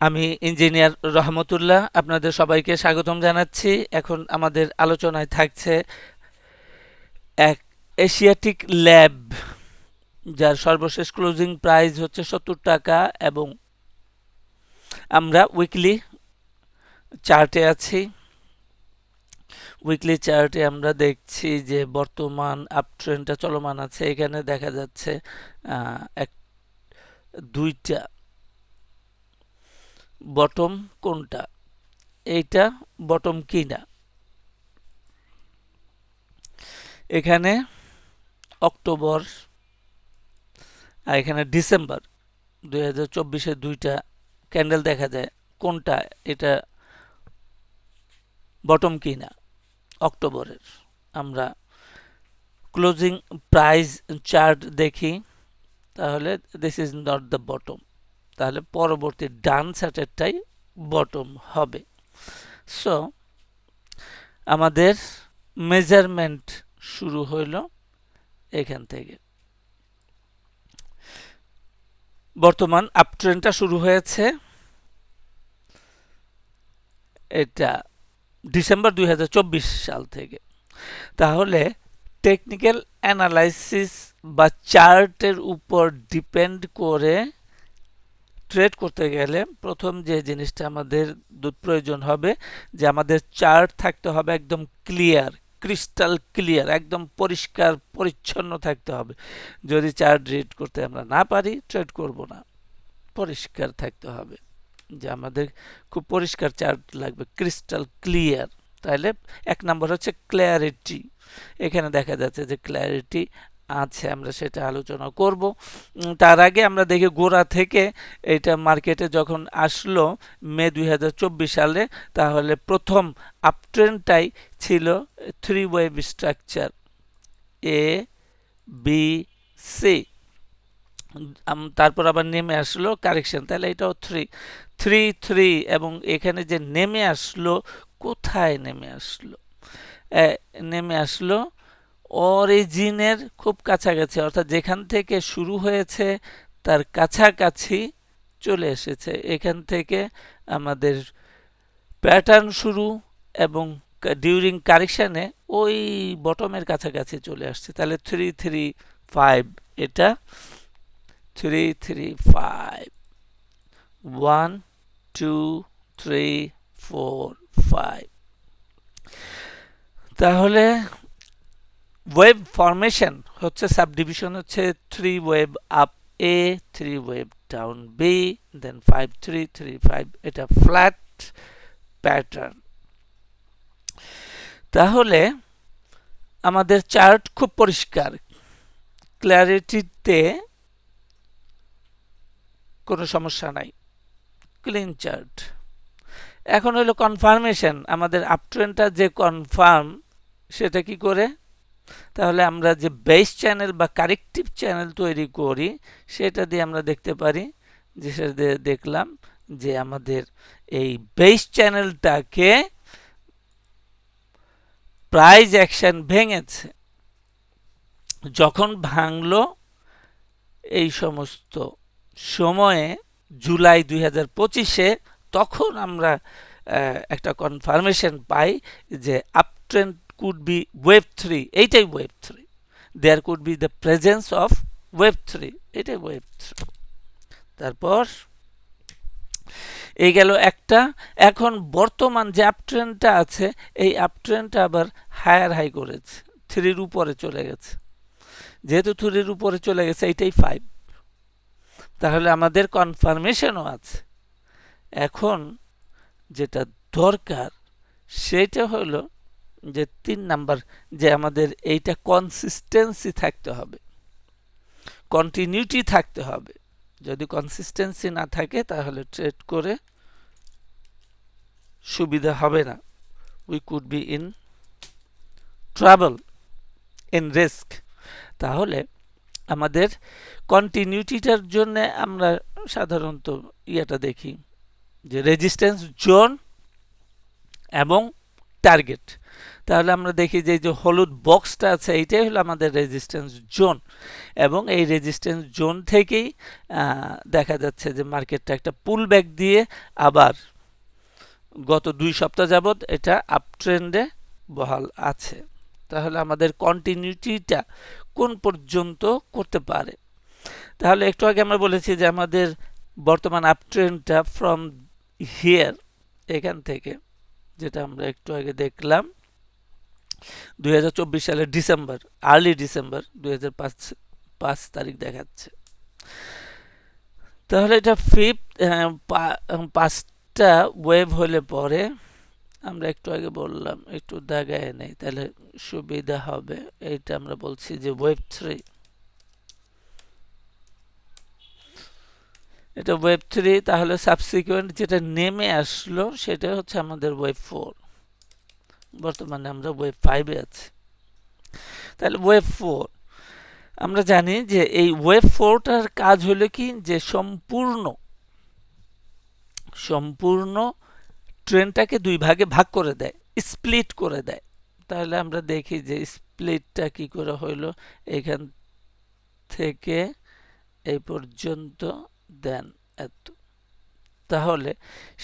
আমি ইঞ্জিনিয়ার রহমতুল্লাহ আপনাদের সবাইকে স্বাগতম জানাচ্ছি। এখন আমাদের আলোচনায় থাকছে এক এশিয়াটিক ল্যাব, যার সর্বশেষ ক্লোজিং প্রাইস হচ্ছে ৭০ টাকা এবং আমরা উইকলি চার্টে আছি। উইকলি চার্টে আমরা দেখছি যে বর্তমান আপ ট্রেন্ডটা চলমান আছে। এখানে দেখা যাচ্ছে এক দুইটা বটম, কোনটা এইটা বটম কিনা। এখানে অক্টোবর আর এখানে ডিসেম্বর 2024-এর দুইটা ক্যান্ডেল দেখা যায়, কোনটা এটা বটম কিনা অক্টোবরের। আমরা ক্লোজিং প্রাইস চার্ট দেখি, তাহলে this is not the bottom, তাহলে পরবর্তী ডান চার্টেরটাই বটম হবে। সো আমাদের মেজারমেন্ট শুরু হইল এখান থেকে। বর্তমান আপট্রেন্ডটা শুরু হয়েছে এটা ডিসেম্বর 2024 সাল থেকে। তাহলে টেকনিক্যাল অ্যানালাইসিস বা চার্টের উপর ডিপেন্ড করে ট্রেড করতে গেলে প্রথম যে জিনিসটা আমাদের প্রয়োজন হবে, যে আমাদের চার্ট থাকতে হবে একদম ক্লিয়ার, ক্রিস্টাল ক্লিয়ার, একদম পরিষ্কার পরিচ্ছন্ন থাকতে হবে। যদি চার্ট রিড করতে আমরা না পারি, ট্রেড করব না। পরিষ্কার থাকতে হবে, যে আমাদের খুব পরিষ্কার চার্ট লাগবে, ক্রিস্টাল ক্লিয়ার। তাহলে এক নম্বর হচ্ছে ক্ল্যারিটি। এখানে দেখা যাচ্ছে যে ক্ল্যারিটি আছে, আমরা সেটা আলোচনা করব। তার আগে আমরা দেখি গোড়া থেকে এটা মার্কেটে যখন আসলো মে 2024 সালে, তাহলে প্রথম আপট্রেন্ডটাই ছিল three wave structure A B C. তারপর আবার নেমে আসলো কারেকশন, তাহলে এটাও থ্রি থ্রি থ্রি, এবং এখানে যে নেমে আসলো, কোথায় নেমে আসলো? নেমে আসলো অরিজিনের খুব কাছাকাছি, অর্থাৎ যেখান থেকে শুরু হয়েছে তার কাছাকাছি চলে এসেছে। এখান থেকে আমাদের প্যাটার্ন শুরু এবং ডিউরিং কারেকশানে ওই বটমের কাছাকাছি চলে আসছে। তাহলে 335, এটা 335, 1 2 3 4 5। তাহলে ওয়েভ ফরমেশন হচ্ছে, সাবডিভিশন হচ্ছে 3 ওয়েভ আপ এ, 3 ওয়েভ ডাউন বি, দেন 5 3 3 5। এটা ফ্ল্যাট প্যাটার্ন। তাহলে আমাদের চার্ট খুব পরিষ্কার, ক্ল্যারিটিতে কোনো সমস্যা নাই, ক্লিন চার্ট। এখন হলো কনফার্মেশন, আমাদের আপট্রেন্ডটা যে কনফার্ম, সেটা কি করে? তাহলে আমরা যে বেস চ্যানেল বা কারেক্টিভ চ্যানেল তৈরি করি, সেটা দিয়ে আমরা দেখতে পারি, যে সেটা দিয়ে দেখলাম যে আমাদের এই বেস চ্যানেলটাকে প্রাইস অ্যাকশন ভেঙেছে। যখন ভাঙলো এই সমস্ত সময়ে জুলাই 2025-এ, তখন আমরা একটা কনফার্মেশন পাই যে আপট্রেন্ড could be wave 3, এইটাই wave 3, there could be the presence of wave 3, এটাই wave 3। তারপর এই গেল একটা। এখন বর্তমান যে আপট্রেন্ডটা আছে, এই আপট্রেন্ডটা আবার হায়ার হাই করেছে, 3-র উপরে চলে গেছে। যেহেতু 3-র উপরে চলে গেছে, এইটাই 5, তাহলে আমাদের কনফার্মেশনও আছে। এখন যেটা দরকার সেটা হলো যে 3 নাম্বার, যে আমাদের এইটা কনসিস্টেন্সি থাকতে হবে, কন্টিনিউটি থাকতে হবে। যদি কনসিস্টেন্সি না থাকে, তাহলে ট্রেড করে সুবিধা হবে না। We could be in trouble, in risk. তাহলে আমাদের কন্টিনিউটিটার জন্য আমরা সাধারণত ইয়েটা দেখি, যে রেজিস্ট্যান্স জোন এবং টার্গেট। তাহলে আমরা দেখি যে এই যে হলুদ বক্সটা আছে এইটাই হলো আমাদের রেজিস্ট্যান্স জোন, এবং এই রেজিস্ট্যান্স জোন থেকেই দেখা যাচ্ছে যে মার্কেটটা একটা পুল ব্যাক দিয়ে আবার গত 2 সপ্তাহ যাবৎ এটা আপ ট্রেন্ডে বহাল আছে। তাহলে আমাদের কন্টিনিউটিটা কোন পর্যন্ত করতে পারে? তাহলে একটু আগে আমরা বলেছি যে আমাদের বর্তমান আপ ট্রেন্ডটা ফ্রম হিয়ার, এখান থেকে, যেটা আমরা একটু আগে দেখলাম 2024 সালের ডিসেম্বর, আর্লি ডিসেম্বর 2005 তারিখ দেখাচ্ছে। তাহলে এটা পাঁচটা ওয়েভ হলে পরে আমরা একটু আগে বললাম, একটু দাগায় নেই তাহলে সুবিধা হবে। এইটা আমরা বলছি যে ওয়েভ 3, এটা ওয়েভ 3। তাহলে সাবসিকুয়েন্ট যেটা নেমে আসলো সেটা হচ্ছে আমাদের ওয়েভ 4। বর্তমানে আমরা ওয়েভ 5 এ আছি। তাহলে ওয়েভ 4 আমরা জানি যে এই ওয়েভ 4টার কাজ হলো কি, যে সম্পূর্ণ ট্রেনটাকে দুই ভাগে ভাগ করে দেয়, স্প্লিট করে দেয়। তাহলে আমরা দেখি যে স্প্লিটটা কি করে হইলো, এখান থেকে এই পর্যন্ত দেন এত। তাহলে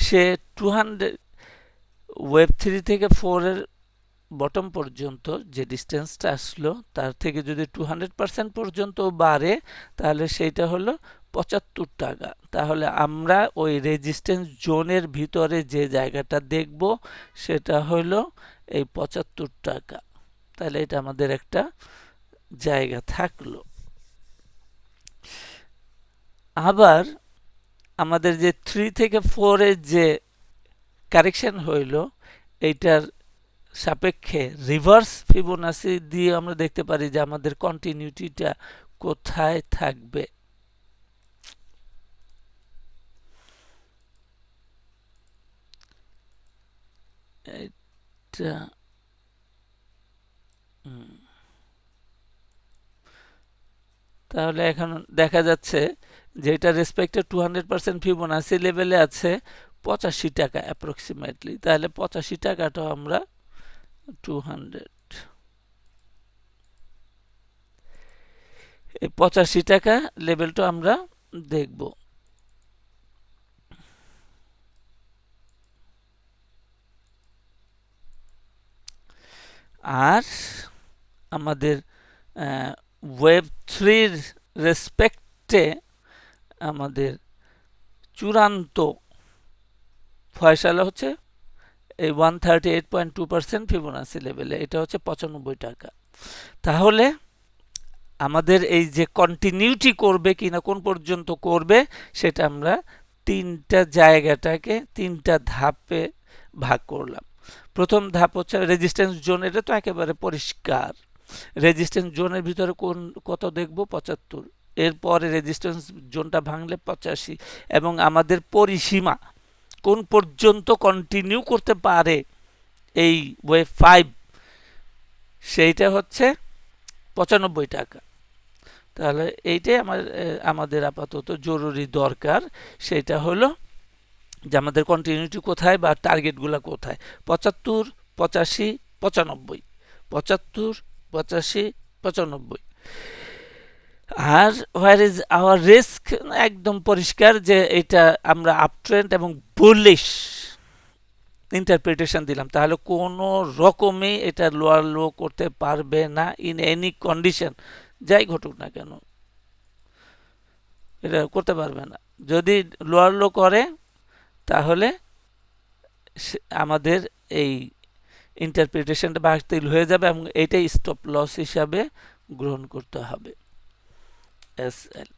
সে 200 ওয়েভ 3 থেকে 4 এর বটম পর্যন্ত যে ডিস্টেন্সটা আসলো তার থেকে যদি 200% পর্যন্ত বাড়ে তাহলে সেইটা হলো 75 টাকা। তাহলে আমরা ওই রেজিস্ট্যান্স জোনের ভিতরে যে জায়গাটা দেখব সেটা হলো এই 75 টাকা। তাহলে এটা আমাদের একটা জায়গা থাকলো। আবার আমাদের যে 3 থেকে 4 এর যে কারেকশন হইল, এইটার সাপেক্ষে রিভার্স ফিবোনাসি দিয়ে আমরা দেখতে পারি যে আমাদের কন্টিনিউটিটা কোথায় থাকবে। এটা তাহলে এখন দেখা যাচ্ছে যে এটা রেসপেক্টে 200% ফিবোনাসি লেভেলে আছে 85 টাকা অ্যাপ্রক্সিমেটলি। তাহলে 85 টাকাটাও আমরা 200, এই 85 টাকা লেভেলটা আমরা দেখব। আর আমাদের ওয়েভ 3 রেসপেক্টে আমাদের চূড়ান্ত ফয়সালা হচ্ছে এই 138.2% ফিবোনাসি লেভেলে, এটা হচ্ছে 95 টাকা। তাহলে আমাদের এই যে কন্টিনিউটি করবে কিনা, কোন পর্যন্ত করবে, সেটা আমরা তিনটা জায়গাটাকে তিনটা ধাপে ভাগ করলাম। প্রথম ধাপ হচ্ছে রেজিস্ট্যান্স জোন, এটা তো একেবারে পরিষ্কার। রেজিস্ট্যান্স জোনের ভিতরে কত দেখব, 75। এরপরে রেজিস্ট্যান্স জোনটা ভাঙলে 85, এবং আমাদের পরিসীমা কোন পর্যন্ত কন্টিনিউ করতে পারে এই ওয়েভ 5, সেইটা হচ্ছে 95 টাকা। তাহলে এইটাই আমাদের আপাতত জরুরি দরকার, সেটা হলো যে আমাদের কন্টিনিউটি কোথায় বা টার্গেটগুলো কোথায়। 75, 85, 95, 75, 85, 95। আর হোয়ার ইজ আওয়ার রিস্ক, একদম পরিষ্কার যে এটা আমরা আপ ট্রেন্ড এবং বুলিশ ইন্টারপ্রিটেশন দিলাম। তাহলে কোনো রকমে এটা লোয়ার লো করতে পারবে না ইন এনি কন্ডিশন, যাই ঘটুক না কেন এটা করতে পারবে না। যদি লোয়ার লো করে তাহলে আমাদের এই ইন্টারপ্রিটেশনটা বাতিল হয়ে যাবে এবং এটাই স্টপ লস হিসাবে গ্রহণ করতে হবে। এসএল।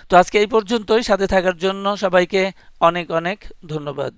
তো আজকে এই পর্যন্তই। সাথে থাকার জন্য সবাইকে অনেক অনেক ধন্যবাদ।